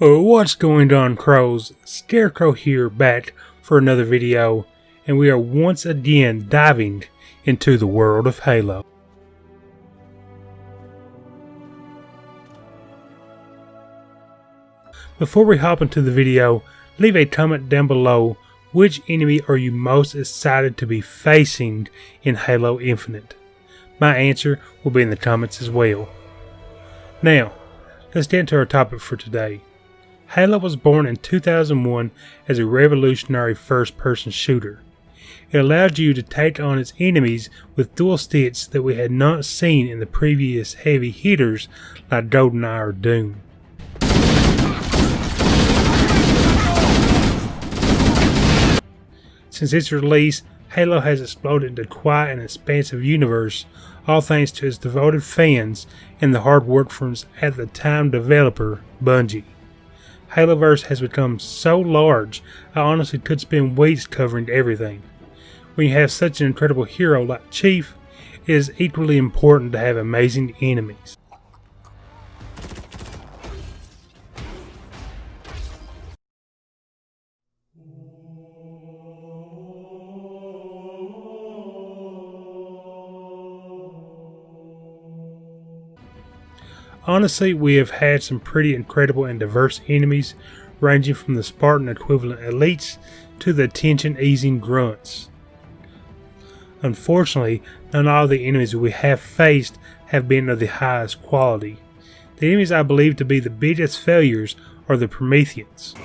What's going on, crows? Scarecrow here, back for another video, and we are once again diving into the world of Halo. Before we hop into the video, leave a comment down below which enemy are you most excited to be facing in Halo Infinite. My answer will be in the comments as well. Now, let's get into our topic for today. Halo was born in 2001 as a revolutionary first-person shooter. It allowed you to take on its enemies with dual sticks that we had not seen in the previous heavy hitters like GoldenEye or Doom. Since its release, Halo has exploded into quite an expansive universe, all thanks to its devoted fans and the hard work from its at-the-time developer, Bungie. Haloverse has become so large, I honestly could spend weeks covering everything. When you have such an incredible hero like Chief, it is equally important to have amazing enemies. Honestly, we have had some pretty incredible and diverse enemies, ranging from the Spartan equivalent elites to the attention-easing grunts. Unfortunately, not all the enemies we have faced have been of the highest quality. The enemies I believe to be the biggest failures are the Prometheans.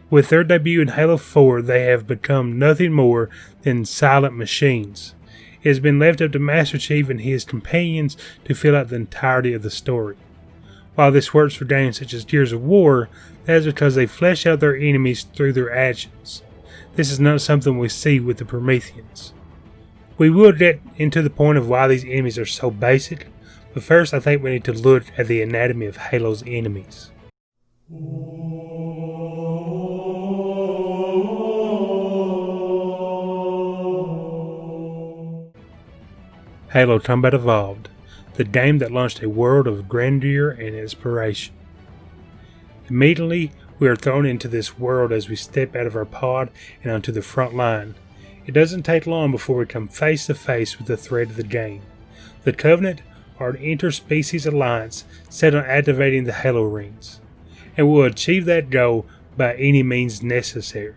With their debut in Halo 4, they have become nothing more than silent machines. It has been left up to Master Chief and his companions to fill out the entirety of the story. While this works for games such as Gears of War, that is because they flesh out their enemies through their actions. This is not something we see with the Prometheans. We will get into the point of why these enemies are so basic, but first I think we need to look at the anatomy of Halo's enemies. Halo Combat Evolved, the game that launched a world of grandeur and inspiration. Immediately, we are thrown into this world as we step out of our pod and onto the front line. It doesn't take long before we come face to face with the threat of the game. The Covenant are an interspecies alliance set on activating the Halo rings, and will achieve that goal by any means necessary.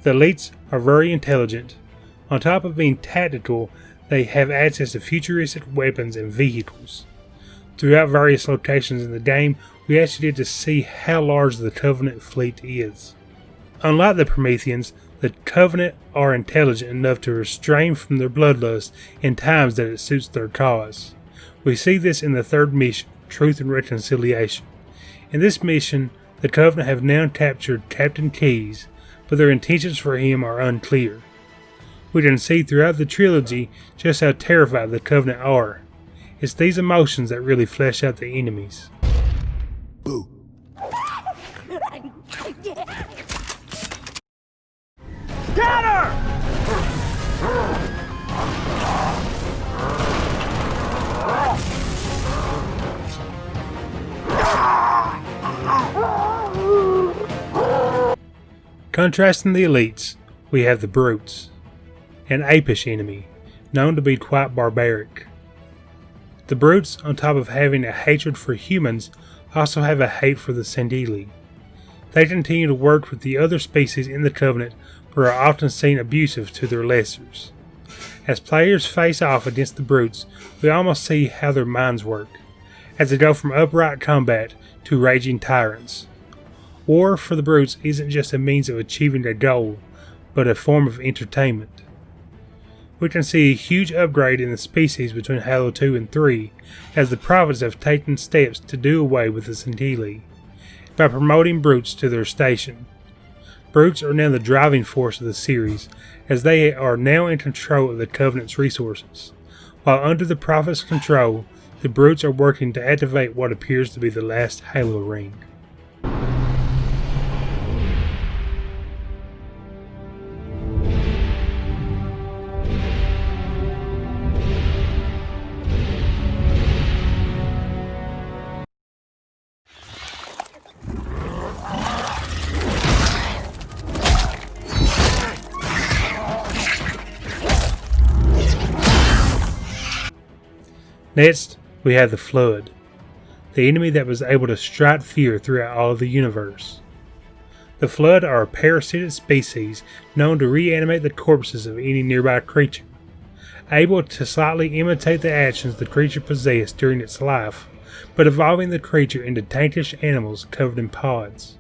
The elites are very intelligent. On top of being tactical, they have access to futuristic weapons and vehicles. Throughout various locations in the game, we actually get to see how large the Covenant fleet is. Unlike the Prometheans, the Covenant are intelligent enough to restrain from their bloodlust in times that it suits their cause. We see this in the third mission, Truth and Reconciliation. In this mission, the Covenant have now captured Captain Keyes, but their intentions for him are unclear. We can see throughout the trilogy just how terrified the Covenant are. It's these emotions that really flesh out the enemies. Boo. Get her! Contrasting the elites, we have the Brutes, an apish enemy, known to be quite barbaric. The Brutes, on top of having a hatred for humans, also have a hate for the Sandili. They continue to work with the other species in the Covenant, but are often seen abusive to their lessers. As players face off against the Brutes, we almost see how their minds work, as they go from upright combat to raging tyrants. War for the Brutes isn't just a means of achieving a goal, but a form of entertainment. We can see a huge upgrade in the species between Halo 2 and 3, as the Prophets have taken steps to do away with the Sandili, by promoting Brutes to their station. Brutes are now the driving force of the series, as they are now in control of the Covenant's resources. While under the Prophets' control, the Brutes are working to activate what appears to be the last Halo ring. Next, we have the Flood, the enemy that was able to strike fear throughout all of the universe. The Flood are a parasitic species known to reanimate the corpses of any nearby creature, able to slightly imitate the actions the creature possessed during its life, but evolving the creature into taintish animals covered in pods.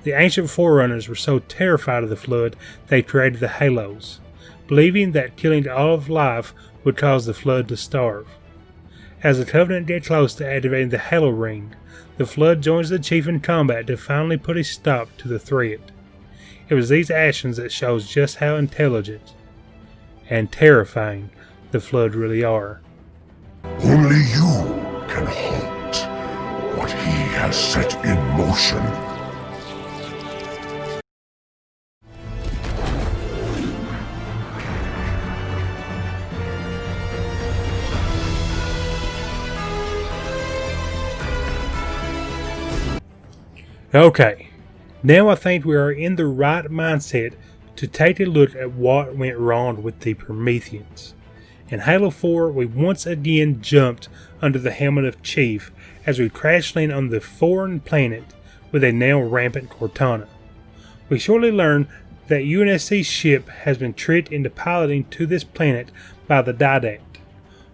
The ancient forerunners were so terrified of the Flood they created the Halos, believing that killing all of life would cause the Flood to starve. As the Covenant get close to activating the Halo Ring, the Flood joins the Chief in combat to finally put a stop to the threat. It was these actions that shows just how intelligent and terrifying the Flood really are. Only you can halt what he has set in motion. Okay, now I think we are in the right mindset to take a look at what went wrong with the Prometheans. In Halo 4, we once again jumped under the helmet of Chief as we crash land on the foreign planet with a now rampant Cortana. We shortly learn that UNSC's ship has been tricked into piloting to this planet by the Didact.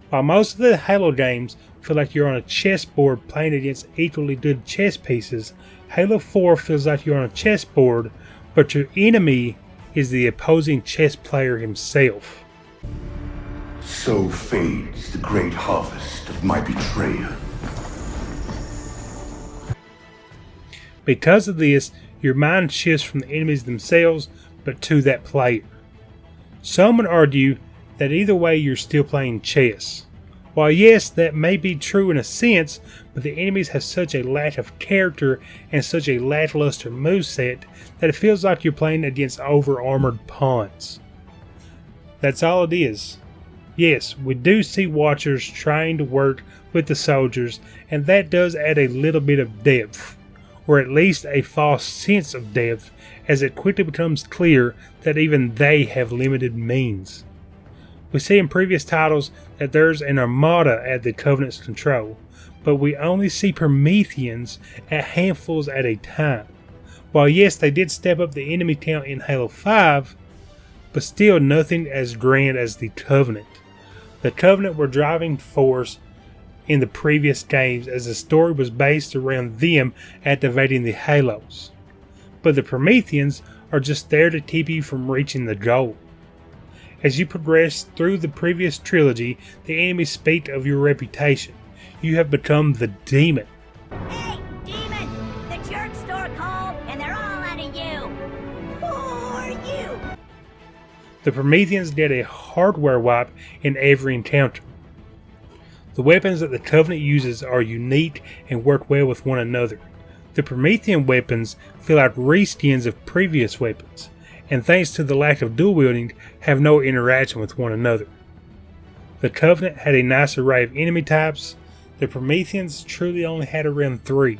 While most of the Halo games feel like you're on a chessboard playing against equally good chess pieces, Halo 4 feels like you're on a chessboard, but your enemy is the opposing chess player himself. So fades the great harvest of my betrayer. Because of this, your mind shifts from the enemies themselves, but to that player. Some would argue that either way you're still playing chess. While yes, that may be true in a sense, but the enemies have such a lack of character and such a lackluster moveset that it feels like you're playing against over-armored pawns. That's all it is. Yes, we do see Watchers trying to work with the soldiers, and that does add a little bit of depth, or at least a false sense of depth, as it quickly becomes clear that even they have limited means. We see in previous titles that there's an armada at the Covenant's control, but we only see Prometheans at handfuls at a time. While yes, they did step up the enemy count in Halo 5, but still nothing as grand as the Covenant. The Covenant were driving force in the previous games as the story was based around them activating the Halos. But the Prometheans are just there to keep you from reaching the goal. As you progress through the previous trilogy, the enemies speak of your reputation. You have become the Demon. Hey, Demon! The jerk store called, and they're all out of you! For you! The Prometheans get a hardware wipe in every encounter. The weapons that the Covenant uses are unique and work well with one another. The Promethean weapons feel like reskins of previous weapons, and thanks to the lack of dual wielding, have no interaction with one another. The Covenant had a nice array of enemy types. The Prometheans truly only had around 3.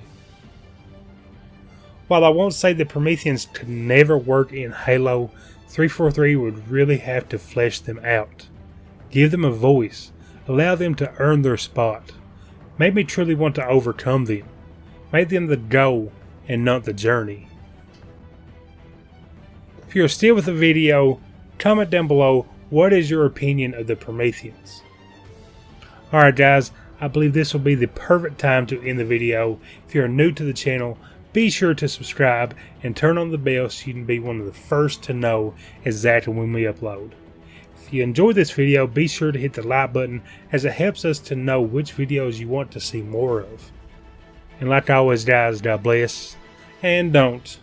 While I won't say the Prometheans could never work in Halo, 343 would really have to flesh them out. Give them a voice. Allow them to earn their spot. Make me truly want to overcome them. Make them the goal and not the journey. If you're still with the video, comment down below what is your opinion of the Prometheans. Alright guys, I believe this will be the perfect time to end the video. If you're new to the channel, be sure to subscribe and turn on the bell so you can be one of the first to know exactly when we upload. If you enjoyed this video, be sure to hit the like button as it helps us to know which videos you want to see more of. And like always guys, God bless, and don't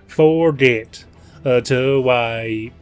forget to wipe